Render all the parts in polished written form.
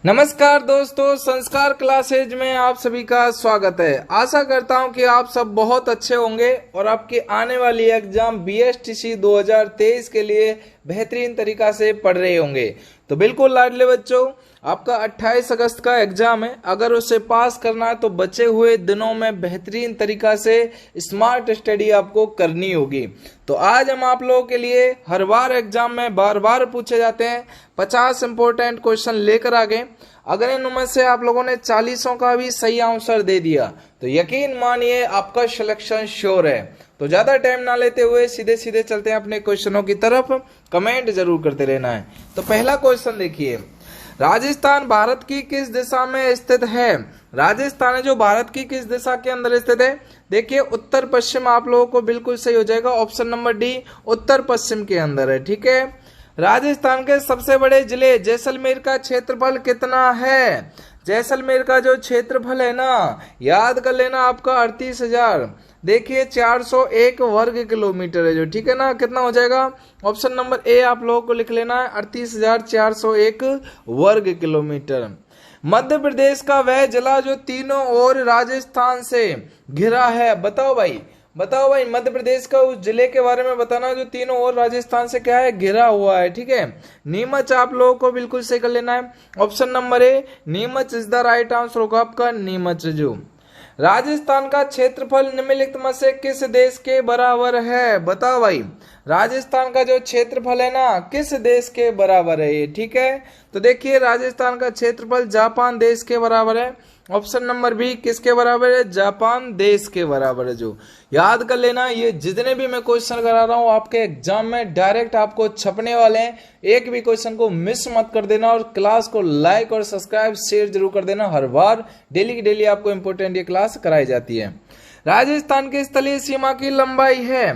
नमस्कार दोस्तों, संस्कार क्लासेज में आप सभी का स्वागत है। आशा करता हूं कि आप सब बहुत अच्छे होंगे और आपकी आने वाली एग्जाम बीएसटीसी 2023 के लिए बेहतरीन तरीका से पढ़ रहे होंगे। तो बिल्कुल लाडले बच्चों, आपका 28 अगस्त का एग्जाम है। अगर उसे पास करना है तो बचे हुए दिनों में बेहतरीन तरीका से स्मार्ट स्टडी आपको करनी होगी। तो आज हम आप लोगों के लिए हर बार एग्जाम में बार बार पूछे जाते हैं 50 इंपोर्टेंट क्वेश्चन लेकर आ गए। अगर इनमें से आप लोगों ने 40 का भी सही आंसर दे दिया तो यकीन मानिए आपका सिलेक्शन श्योर है। तो ज्यादा टाइम ना लेते हुए सीधे सीधे चलते हैं अपने क्वेश्चनों की तरफ। कमेंट जरूर करते रहना है। तो पहला क्वेश्चन देखिए, राजस्थान भारत की किस दिशा में स्थित है? राजस्थान है जो भारत की किस दिशा के अंदर स्थित है? देखिए उत्तर पश्चिम आप लोगों को बिल्कुल सही हो जाएगा। ऑप्शन नंबर डी उत्तर पश्चिम के अंदर है। ठीक है। राजस्थान के सबसे बड़े जिले जैसलमेर का क्षेत्रफल कितना है? जैसलमेर का जो क्षेत्रफल है ना, याद कर लेना आपका 38,000। देखिए 401 वर्ग किलोमीटर है जो, ठीक है ना। कितना हो जाएगा? ऑप्शन नंबर ए आप लोगों को लिख लेना है 38,401 वर्ग किलोमीटर। मध्य प्रदेश का वह जिला जो तीनों ओर राजस्थान से घिरा है, बताओ भाई मध्य प्रदेश का उस जिले के बारे में बताना जो तीनों ओर राजस्थान से क्या है, घिरा हुआ है। ठीक है। नीमच आप लोगों को बिल्कुल सही कर लेना है। Option number A Neemuch is the right answer होगा आपका, नीमच। जो राजस्थान का क्षेत्रफल निम्नलिखित में से किस देश के बराबर है? बताओ भाई, राजस्थान का जो क्षेत्रफल है ना किस देश के बराबर है ये? ठीक है। तो देखिए राजस्थान का क्षेत्रफल जापान देश के बराबर है। ऑप्शन नंबर बी किसके बराबर है? जापान देश के बराबर है। जो याद कर लेना, ये जितने भी मैं क्वेश्चन करा रहा हूं आपके एग्जाम में डायरेक्ट आपको छपने वाले हैं। एक भी क्वेश्चन को मिस मत कर देना और क्लास को लाइक और सब्सक्राइब शेयर जरूर कर देना। हर बार डेली की डेली आपको इंपोर्टेंट ये क्लास कराई जाती है। राजस्थान की स्थलीय सीमा की लंबाई है,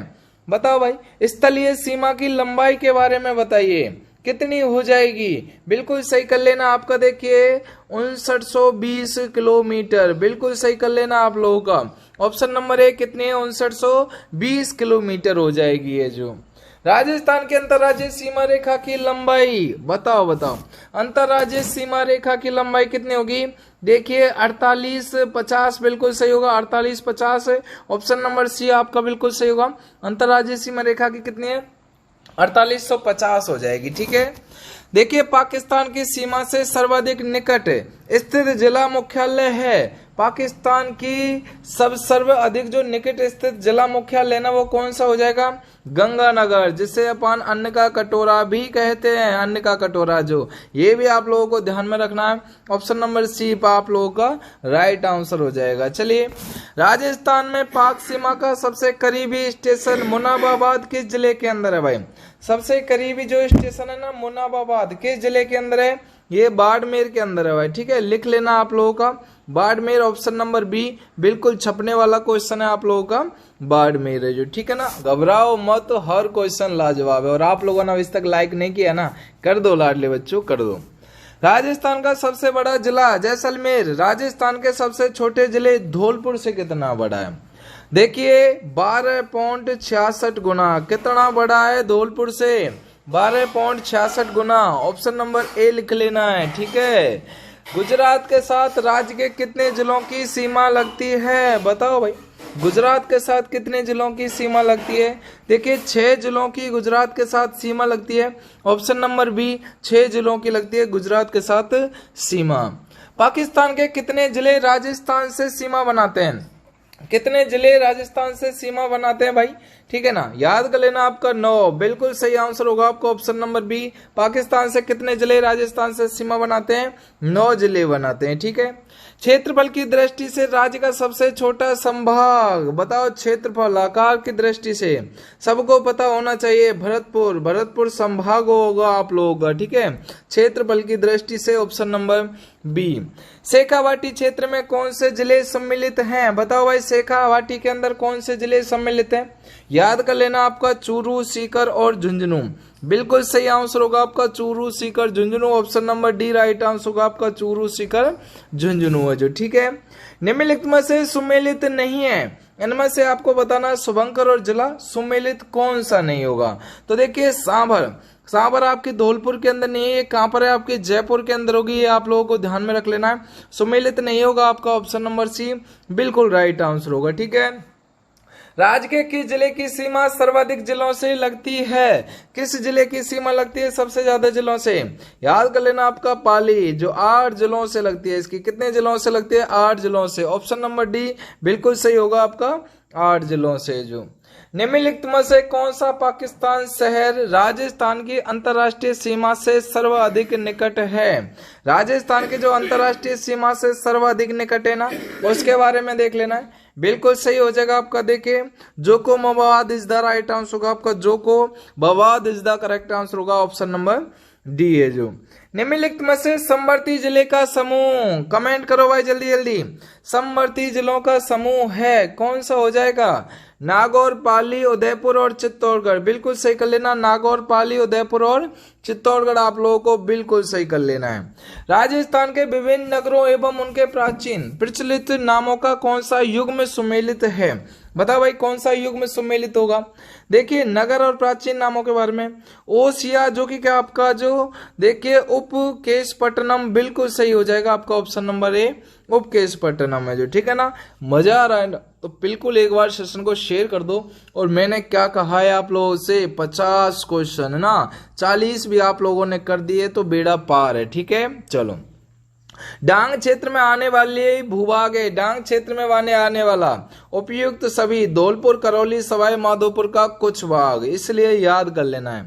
बताओ भाई स्थलीय सीमा की लंबाई के बारे में बताइए कितनी हो जाएगी? बिल्कुल सही कर लेना आपका। देखिए 5920 किलोमीटर, बिल्कुल सही कर लेना आप लोगों का। ऑप्शन नंबर ए कितनी है? 5920 किलोमीटर हो जाएगी ये। जो राजस्थान की अंतर्राज्यीय सीमा रेखा की लंबाई बताओ अंतर्राज्यीय सीमा रेखा की लंबाई कितनी होगी? देखिए 4850 बिल्कुल सही होगा, 4850। ऑप्शन नंबर सी आपका बिल्कुल सही होगा। अंतर्राज्यीय सीमा रेखा की कितनी है? 4850 हो जाएगी। ठीक है। देखिए पाकिस्तान की सीमा से सर्वाधिक निकट स्थित जिला मुख्यालय है। पाकिस्तान की सर्वाधिक जो निकट स्थित जिला मुख्यालय है ना वो कौन सा हो जाएगा? गंगानगर, जिसे अपन अन्न का कटोरा भी कहते हैं। अन्न का कटोरा जो, ये भी आप लोगों को ध्यान में रखना है। ऑप्शन नंबर सी आप लोगों का राइट आंसर हो जाएगा। चलिए, राजस्थान में पाक सीमा का सबसे करीबी स्टेशन मुनाबाबाद किस जिले के अंदर है भाई? सबसे करीबी जो स्टेशन है ना मुनाबाबाद किस जिले के अंदर है? ये बाड़मेर के अंदर है भाई। ठीक है, लिख लेना आप लोगों का बाड़मेर। ऑप्शन नंबर बी बिल्कुल छपने वाला क्वेश्चन है आप लोगों का, बाड़मेर है जो। ठीक है ना, घबराओ मत, हर क्वेश्चन लाजवाब है। और आप लोगों ने अभी तक लाइक नहीं किया ना, कर दो लाडले बच्चों, कर दो। राजस्थान का सबसे बड़ा जिला जैसलमेर, राजस्थान के सबसे छोटे जिले धौलपुर से कितना बड़ा है? देखिए 12.66 गुना। कितना बड़ा है धौलपुर से? 12.66 गुना। ऑप्शन नंबर ए लिख लेना है। ठीक है। गुजरात के साथ राज्य के कितने जिलों की सीमा लगती है? बताओ भाई गुजरात के साथ कितने जिलों की सीमा लगती है? देखिए 6 जिलों की गुजरात के साथ सीमा लगती है। ऑप्शन नंबर बी 6 जिलों की लगती है गुजरात के साथ सीमा। पाकिस्तान के कितने जिले राजस्थान से सीमा बनाते हैं? कितने जिले राजस्थान से सीमा बनाते हैं भाई? ठीक है ना, याद कर लेना आपका 9 बिल्कुल सही आंसर होगा आपको। ऑप्शन नंबर बी पाकिस्तान से कितने जिले राजस्थान से सीमा बनाते हैं? 9 जिले बनाते हैं। ठीक है। क्षेत्रफल की दृष्टि से राज्य का सबसे छोटा संभाग बताओ। क्षेत्रफल आकार की दृष्टि से सबको पता होना चाहिए, भरतपुर संभाग होगा आप लोगों का। ठीक है, क्षेत्रफल की दृष्टि से ऑप्शन नंबर बी। शेखावाटी क्षेत्र में कौन से जिले सम्मिलित हैं? बताओ भाई शेखावाटी के अंदर कौन से जिले सम्मिलित हैं? याद कर लेना आपका चूरू, सीकर और झुंझुनू। बिल्कुल सही आंसर होगा आपका Churu, Sikar, Jhunjhunu. Option number D right answer होगा आपका चूरू, सीकर, झुंझुनू है जो। ठीक है। निम्नलिखित में से सुमेलित नहीं है, इनमें से आपको बताना शुभंकर और जिला सुमेलित कौन सा नहीं होगा? तो देखिए सांभर कहाँ पर आपकी धौलपुर के अंदर नहीं है, ये कहाँ पर है आपके जयपुर के अंदर होगी, ये आप लोगों को ध्यान में रख लेना है। सुमेलित नहीं होगा आपका ऑप्शन नंबर सी बिल्कुल राइट आंसर होगा। ठीक है, राज्य के किस जिले की सीमा सर्वाधिक जिलों से लगती है? किस जिले की सीमा लगती है सबसे ज्यादा जिलों से? याद कर लेना आपका पाली, जो 8 जिलों से लगती है। इसकी कितने जिलों से लगती है? 8 जिलों से। ऑप्शन नंबर डी बिल्कुल सही होगा आपका, 8 जिलों से। जो निम्नलिखित में से कौन सा पाकिस्तान शहर राजस्थान की अंतर्राष्ट्रीय सीमा से सर्वाधिक निकट है? राजस्थान की जो अंतर्राष्ट्रीय सीमा से सर्वाधिक निकट है ना, उसके बारे में देख लेना है। बिल्कुल सही हो जाएगा आपका। देखिए जोकोबाबाद इज द राइट आंसर होगा आपका, जोकोबाबाद इज द करेक्ट आंसर होगा, ऑप्शन नंबर डी है। जो निम्नलिखित में से समवर्ती जिले का समूह, कमेंट करो भाई जल्दी जल्दी, समवर्ती जिलों का समूह है कौन सा हो जाएगा? नागौर, पाली, उदयपुर और चित्तौड़गढ़। बिल्कुल सही कर लेना, नागौर, पाली, उदयपुर और चित्तौड़गढ़ आप लोगों को बिल्कुल सही कर लेना है। राजस्थान के विभिन्न नगरों एवं उनके प्राचीन प्रचलित नामों का कौन सा युग में सुमेलित है? बताओ भाई कौन सा युग में सुमेलित होगा? देखिए नगर और प्राचीन नामों के बारे में, ओसिया जो कि क्या आपका जो देखिए उपकेशपट्टनम बिल्कुल सही हो जाएगा आपका, ऑप्शन नंबर ए उपकेशपट्टनम है। जो ठीक है ना, मजा आ रहा है तो बिल्कुल एक बार सेशन को शेयर कर दो। और मैंने क्या कहा है आप लोगों से, 50 क्वेश्चन है ना, 40 भी आप लोगों ने कर दिए तो बेड़ा पार है। ठीक है, चलो डांग क्षेत्र में आने वाले भूभाग है, डांग क्षेत्र में आने वाला उपयुक्त सभी धौलपुर, करौली, सवाई माधोपुर का कुछ भाग, इसलिए याद कर लेना है।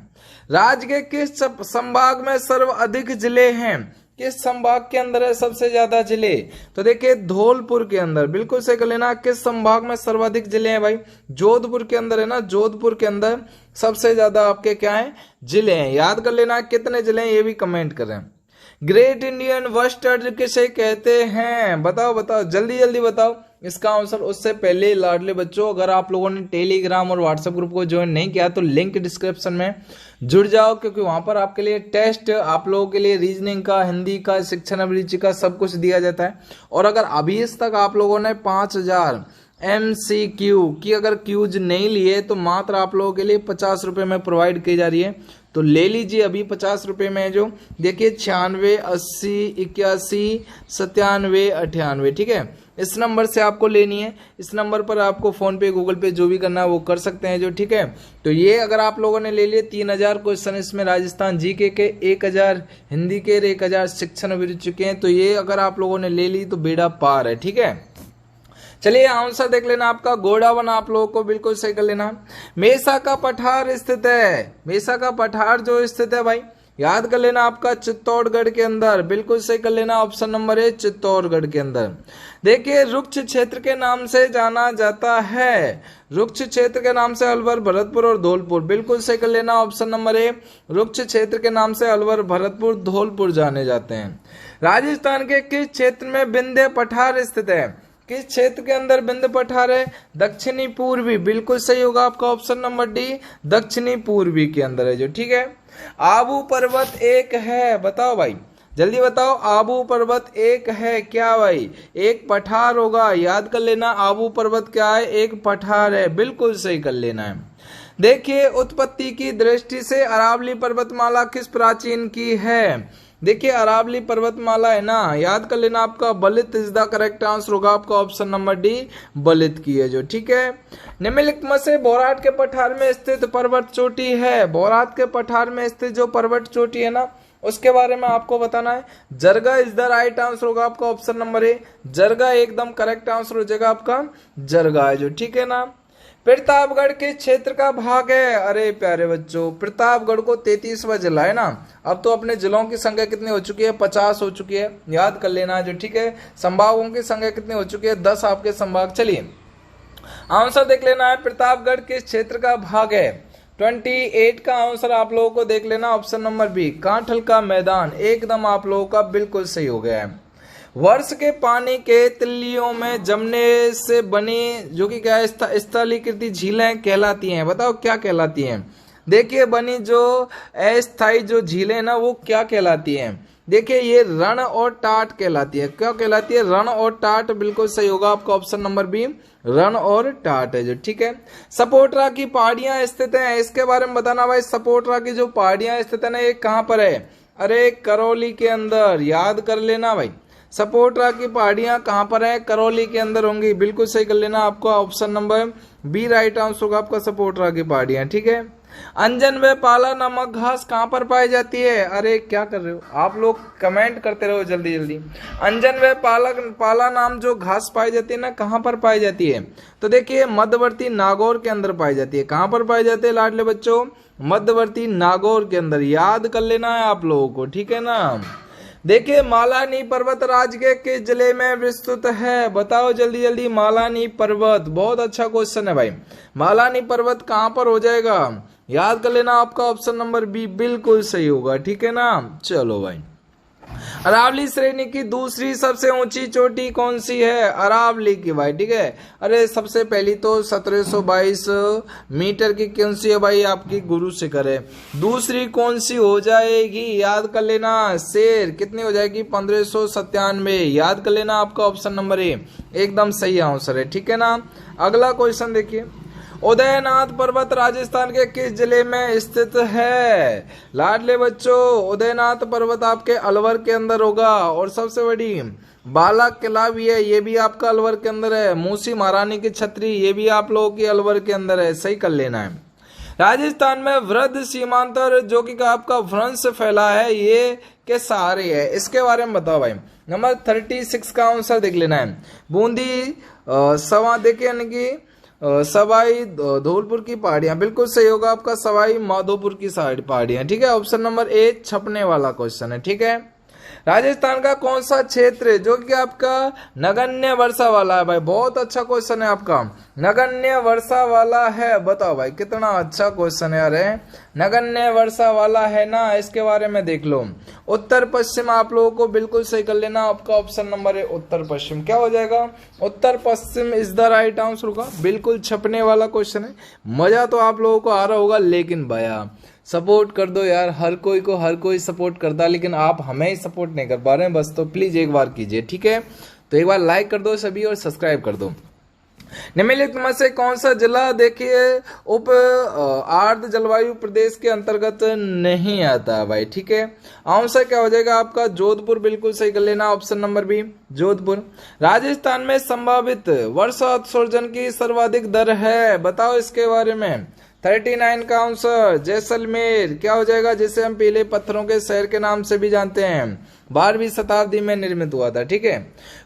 राज्य के किस संभाग में सर्वाधिक जिले हैं? किस संभाग के अंदर है सबसे ज्यादा जिले? तो देखिए धौलपुर के अंदर, बिल्कुल सही कर लेना। किस संभाग में सर्वाधिक जिले हैं भाई? जोधपुर के अंदर है ना, जोधपुर के अंदर सबसे ज्यादा आपके क्या है जिले हैं, याद कर लेना। कितने जिले हैं ये भी कमेंट करें। ग्रेट इंडियन वेस्टर्न किसे कहते हैं? बताओ बताओ जल्दी जल्दी बताओ इसका आंसर। उससे पहले लाडले बच्चों, अगर आप लोगों ने टेलीग्राम और व्हाट्सएप ग्रुप को ज्वाइन नहीं किया तो लिंक डिस्क्रिप्शन में जुड़ जाओ, क्योंकि वहां पर आपके लिए टेस्ट, आप लोगों के लिए रीजनिंग का, हिंदी का, शिक्षण अभिरुचि का सब कुछ दिया जाता है। और अगर अभी तक आप लोगों ने 5000 MCQ की अगर क्यूज नहीं लिए तो मात्र आप लोगों के लिए 50 रुपए में प्रोवाइड की जा रही है, तो ले लीजिए अभी 50 रुपए में। जो देखिए 96 80 81 97 98, ठीक है, इस नंबर से आपको लेनी है। इस नंबर पर आपको फोन पे, गूगल पे जो भी करना है वो कर सकते हैं। जो ठीक है, तो ये अगर आप लोगों ने ले लिए 3000 क्वेश्चन, इसमें राजस्थान जीके के 1000 हिंदी के 1000 शिक्षण अभिरुचि के हैं, तो ये अगर आप लोगों ने ले ली तो बेड़ा पार है। ठीक है, चलिए आंसर देख लेना आपका। गोडावन आप लोगों को बिल्कुल सही कर लेना। मेसा का पठार स्थित है, मेसा का पठार जो स्थित है भाई याद कर लेना आपका चित्तौड़गढ़ के अंदर, बिल्कुल सही कर लेना, ऑप्शन नंबर ए चित्तौड़गढ़ के अंदर। देखिए रुक्ष क्षेत्र के नाम से जाना जाता है, रुक्ष क्षेत्र के नाम से अलवर, भरतपुर और धौलपुर, बिल्कुल सही कर लेना, ऑप्शन नंबर ए रुक्ष क्षेत्र के नाम से अलवर, भरतपुर, धौलपुर जाने जाते हैं। राजस्थान के किस क्षेत्र में विंध्य पठार स्थित है? किस क्षेत्र के अंदर विंध्य पठार है? दक्षिणी पूर्वी, बिल्कुल सही होगा आपका, ऑप्शन नंबर डी दक्षिणी पूर्वी के अंदर है। जो ठीक है, आबू पर्वत एक है, बताओ भाई जल्दी बताओ, आबू पर्वत एक है क्या भाई? एक पठार होगा, याद कर लेना। आबू पर्वत क्या है? एक पठार है, बिल्कुल सही कर लेना है। देखिए उत्पत्ति की दृष्टि से अरावली पर्वतमाला किस प्राचीन की है? देखिए अरावली पर्वतमाला है ना, याद कर लेना आपका बलित इज द करेक्ट आंसर होगा आपका, ऑप्शन नंबर डी बलित की है। जो ठीक है, निम्नलिखित में से बोराट के पठार में स्थित पर्वत चोटी है, बोराट के पठार में स्थित जो पर्वत चोटी है ना उसके बारे में आपको बताना है। जरगा इज द राइट आंसर होगा आपका, ऑप्शन नंबर ए जरगा एकदम करेक्ट आंसर हो जाएगा आपका, जरगा है। जो ठीक है ना, प्रतापगढ़ के क्षेत्र का भाग है। अरे प्यारे बच्चों, प्रतापगढ़ को 33वां जिला है ना, अब तो अपने जिलों की संख्या कितनी हो चुकी है? 50 हो चुकी है, याद कर लेना। जो ठीक है, संभागों की संख्या कितनी हो चुकी है? 10 आपके संभाग। चलिए आंसर देख लेना है, प्रतापगढ़ किस क्षेत्र का भाग है? 28 का आंसर आप लोगों को देख लेना, ऑप्शन नंबर बी कांठल का मैदान, एकदम आप लोगों का बिल्कुल सही हो गया है। वर्ष के पानी के तिल्लियों में जमने से बनी जो कि क्या है स्थलीकृत झीलें कहलाती हैं, बताओ क्या कहलाती हैं? देखिए बनी जो अस्थायी जो झीलें ना वो क्या कहलाती हैं? देखिए ये रण और टाट कहलाती है। क्या कहलाती है? रण और टाट। बिल्कुल सही होगा आपका ऑप्शन नंबर बी, रण और टाट है जो। ठीक है, सपोट्रा की पहाड़ियां स्थित हैं, इसके बारे में बताना भाई। सपोट्रा की जो पहाड़ियां स्थित है ना, ये कहां पर है? अरे करौली के अंदर, याद कर लेना भाई। सपोट्रा की पहाड़ियां कहां पर है? करौली के अंदर होंगी। बिल्कुल सही कर लेना, आपका option number B right answer होगा आपका, सपोट्रा की पहाड़ियां। ठीक है, अंजन व पाला नामक घास कहां पर पाई जाती है? अरे क्या कर रहे हो आप लोग, कमेंट करते रहो जल्दी जल्दी। अंजन व पाला नाम जो घास पाई जाती है ना, कहां पर पाई जाती है? तो देखिए मध्यवर्ती नागौर के अंदर पाई जाती है। कहां पर पाई जाती है लाडले बच्चों? मध्यवर्ती नागौर के अंदर। याद कर लेना है आप लोगों को, ठीक है ना। देखिए मालानी पर्वत राज्य के किस जिले में विस्तृत है? बताओ जल्दी जल्दी। मालानी पर्वत, बहुत अच्छा क्वेश्चन है भाई। मालानी पर्वत कहां पर हो जाएगा? याद कर लेना, आपका ऑप्शन नंबर बी बिल्कुल सही होगा। ठीक है ना, चलो भाई। अरावली श्रेणी की दूसरी सबसे ऊंची चोटी कौन सी है? अरावली की भाई। ठीक है, अरे सबसे पहली तो 1722 मीटर की कौन सी है भाई? आपकी गुरु शिखर है। दूसरी कौन सी हो जाएगी? याद कर लेना, शेर। कितनी हो जाएगी? 1597। याद कर लेना, आपका ऑप्शन नंबर ए एकदम सही आंसर है। ठीक है ना, अगला क्वेश्चन देखिए। उदयनाथ पर्वत राजस्थान के किस जिले में स्थित है? लाडले बच्चों, उदयनाथ पर्वत आपके अलवर के अंदर होगा। और सबसे बड़ी बाला किला भी है, ये भी आपका अलवर के अंदर है। मूसी महारानी की छतरी, ये भी आप लोगों की अलवर के अंदर है। सही कर लेना है। राजस्थान में वृद्ध सीमांतर जो कि आपका भ्रंश फैला है, ये के सहारे है, इसके बारे में बताओ भाई। नंबर 36 का आंसर देख लेना है। बूंदी सवा देखिए यानी कि सवाई धौलपुर की पहाड़ियां। बिल्कुल सही होगा आपका, सवाई माधोपुर की पहाड़ियां। ठीक है, ऑप्शन नंबर ए छपने वाला क्वेश्चन है। ठीक है, राजस्थान का कौन सा क्षेत्र जो कि आपका नगण्य वर्षा वाला है? भाई बहुत अच्छा क्वेश्चन है आपका, नगण्य वर्षा वाला है। बताओ भाई कितना अच्छा क्वेश्चन है यार। नगण्य वर्षा वाला है ना, इसके बारे में देख लो। उत्तर पश्चिम आप लोगों को बिल्कुल सही कर लेना, आपका ऑप्शन नंबर है उत्तर पश्चिम। क्या हो जाएगा? उत्तर पश्चिम इज द राइट आंसर होगा। बिल्कुल छपने वाला क्वेश्चन है। मजा तो आप लोगों को आ रहा होगा, लेकिन भैया सपोर्ट कर दो यार। हर कोई को हर कोई सपोर्ट करता है, लेकिन आप हमें ही सपोर्ट नहीं कर पा रहे हैं बस। तो प्लीज एक बार कीजिए, ठीक है। तो एक बार लाइक कर दो सभी और सब्सक्राइब कर दो। निम्नलिखित में से कौन सा जिला देखिए उप आर्द्र जलवायु प्रदेश के अंतर्गत नहीं आता है भाई? ठीक है, आंसर क्या हो जाएगा आपका? जोधपुर। बिल्कुल सही कर लेना, option number B Jodhpur. Rajasthan में संभावित वर्षा उत्सर्जन की सर्वाधिक दर है, बताओ इसके बारे में। 39 का आंसर जैसलमेर। क्या हो जाएगा? जिसे हम पीले पत्थरों के शहर के नाम से भी जानते हैं, 12वीं शताब्दी में निर्मित हुआ था। ठीक है,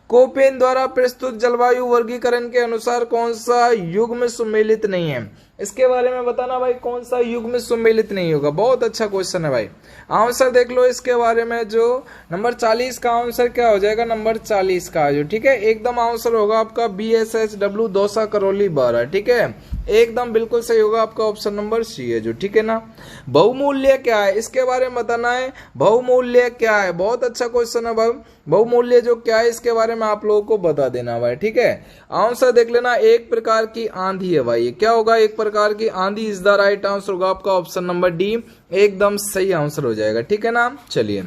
कोपेन द्वारा प्रस्तुत जलवायु वर्गीकरण के अनुसार कौन सा युग में सुमेलित नहीं है? इसके बारे में बताना भाई, कौन सा युग में सुमेलित नहीं होगा? बहुत अच्छा क्वेश्चन है भाई। आंसर देख लो इसके बारे में। जो नंबर 40 का आंसर क्या हो जाएगा? नंबर 40 का जो, ठीक है, एकदम आंसर होगा आपका BSHW दौसा करौली 12। ठीक है, एकदम बिल्कुल सही होगा आपका ऑप्शन नंबर सी है जो। ठीक है ना, बहुमूल्य क्या है इसके बारे में बताना है। बहुमूल्य क्या है? बहुत अच्छा क्वेश्चन है भाई। बहुमूल्य जो क्या है इसके बारे में आप लोगों को बता देना भाई। ठीक है, आंसर देख लेना। एक प्रकार की आंधी है भाई। क्या होगा? एक प्रकार की आंधी इज द राइट आंसर होगा आपका ऑप्शन नंबर डी, एकदम सही आंसर हो जाएगा। ठीक है ना, चलिए।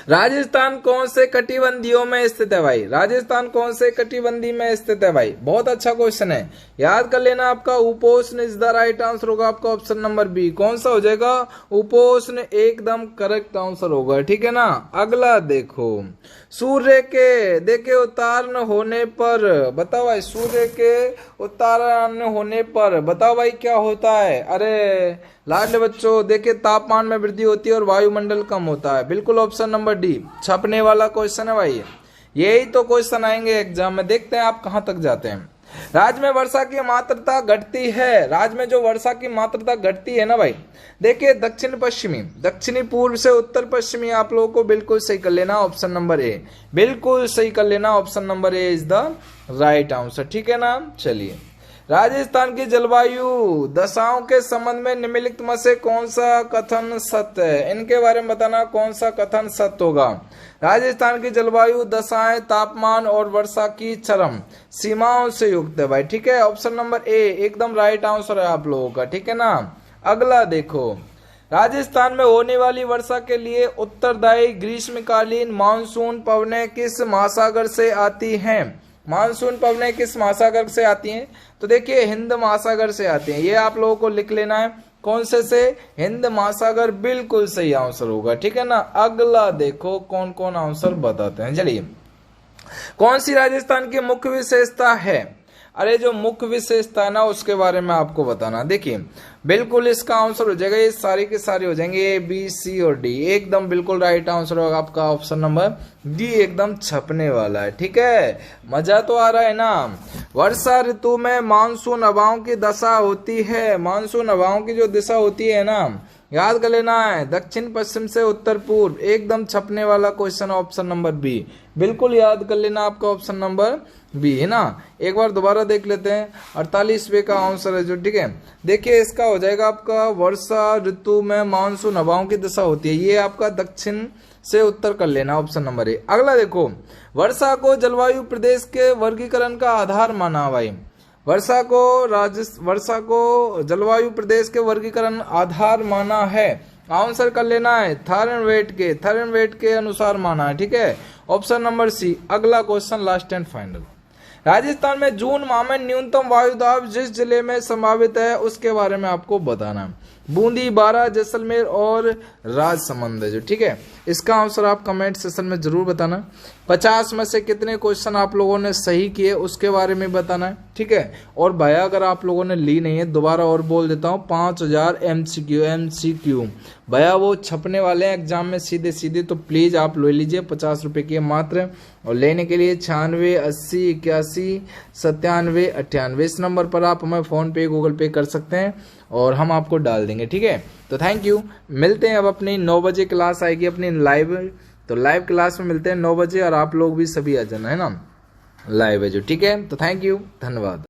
राजस्थान कौन से कटिबंधियों में स्थित है भाई? राजस्थान कौन से कटिबंधी में स्थित है भाई? बहुत अच्छा क्वेश्चन है, याद कर लेना। आपका उपोष्ण इज द राइट आंसर होगा आपका ऑप्शन नंबर बी। कौन सा हो जाएगा? उपोष्ण, एकदम करेक्ट आंसर होगा। ठीक है ना, अगला देखो। सूर्य के देखिए उतारण होने पर, बताओ भाई, सूर्य के उतारण होने पर बताओ भाई क्या होता है? अरे लाडले बच्चों, देखिए तापमान में वृद्धि होती है और वायुमंडल कम होता है। बिल्कुल ऑप्शन नंबर डी छपने वाला क्वेश्चन है भाई। यही तो क्वेश्चन आएंगे एग्जाम में, देखते हैं आप कहां तक जाते हैं। राज्य में वर्षा की मात्रता घटती है। राज्य में जो वर्षा की मात्रता घटती है ना भाई, देखिए दक्षिण पश्चिमी, दक्षिणी पूर्व से उत्तर पश्चिमी आप लोगों को बिल्कुल सही कर लेना, ऑप्शन नंबर ए। बिल्कुल सही कर लेना, option number A is the right answer. ठीक है ना, चलिए। राजस्थान की जलवायु दशाओं के संबंध में निम्नलिखित में से कौन सा कथन सत्य है? इनके बारे में बताना कौन सा कथन सत्य होगा। राजस्थान की जलवायु दशाएं तापमान और वर्षा की चरम सीमाओं से युक्त है भाई। ठीक है, ऑप्शन नंबर ए एकदम राइट आंसर है आप लोगों का। ठीक है ना, अगला देखो। राजस्थान में होने वाली वर्षा के लिए उत्तरदायी ग्रीष्मकालीन मानसून पवनें किस महासागर से आती हैं? मानसून पवनें किस महासागर से आती हैं? तो देखिए हिंद महासागर से आती हैं। ये आप लोगों को लिख लेना है। कौन से हिंद महासागर बिल्कुल सही आंसर होगा, ठीक है ना। अगला देखो कौन कौन आंसर बताते हैं। चलिए, कौन सी राजस्थान की मुख्य विशेषता है? अरे जो मुख्य विशेषता है ना उसके बारे में आपको बताना। देखिए बिल्कुल इसका आंसर हो जाएगा, ये सारी के सारे हो जाएंगे ए बी सी और डी। एकदम बिल्कुल राइट आंसर होगा आपका ऑप्शन नंबर डी, एकदम छपने वाला है। ठीक है, मजा तो आ रहा है ना। वर्षा ऋतु में मानसून हवाओं की दशा होती है। मानसून हवाओं की जो दिशा होती है ना, याद कर लेना है, दक्षिण पश्चिम से उत्तर पूर्व। एकदम छपने वाला क्वेश्चन ऑप्शन नंबर बी, बिल्कुल याद कर लेना आपका ऑप्शन नंबर बी है ना। एक बार दोबारा देख लेते हैं, 48वें का आंसर है जो, ठीक है। देखिए इसका हो जाएगा आपका वर्षा ऋतु में मानसून हवाओं की दिशा होती है, ये आपका दक्षिण से उत्तर कर लेना ऑप्शन नंबर ए। अगला देखो, वर्षा को जलवायु प्रदेश के वर्गीकरण का आधार माना भाई। वर्षा को जलवायु प्रदेश के वर्गीकरण आधार माना है। आंसर कर लेना है थारनवेट के अनुसार माना है, ठीक है, ऑप्शन नंबर सी। अगला question last and final, Rajasthan में जून माह में न्यूनतम वायु दाब जिस जिले में संभावित है उसके बारे में आपको बताना है। बूंदी, बारां, जैसलमेर और राजसमंद है जो, ठीक है। इसका आंसर आप कमेंट सेक्शन में जरूर बताना। 50 में से कितने क्वेश्चन आप लोगों ने सही किए उसके बारे में बताना है, ठीक है। और भैया अगर आप लोगों ने ली नहीं है, दोबारा और बोल देता हूँ, 5000 MCQ भैया वो छपने वाले हैं एग्जाम में सीधे सीधे, तो प्लीज आप ले लीजिए। 50 रुपए की मात्र, और लेने के लिए 96 80 81 97 98 इस नंबर पर आप हमें फोन पे गूगल पे कर सकते हैं और हम आपको डाल देंगे, ठीक है। तो थैंक यू, मिलते हैं। अब अपनी 9 बजे क्लास आएगी अपनी लाइव, तो लाइव क्लास में मिलते हैं 9 बजे, और आप लोग भी सभी आ जाना है ना, लाइव है जो, ठीक है। तो थैंक यू, धन्यवाद।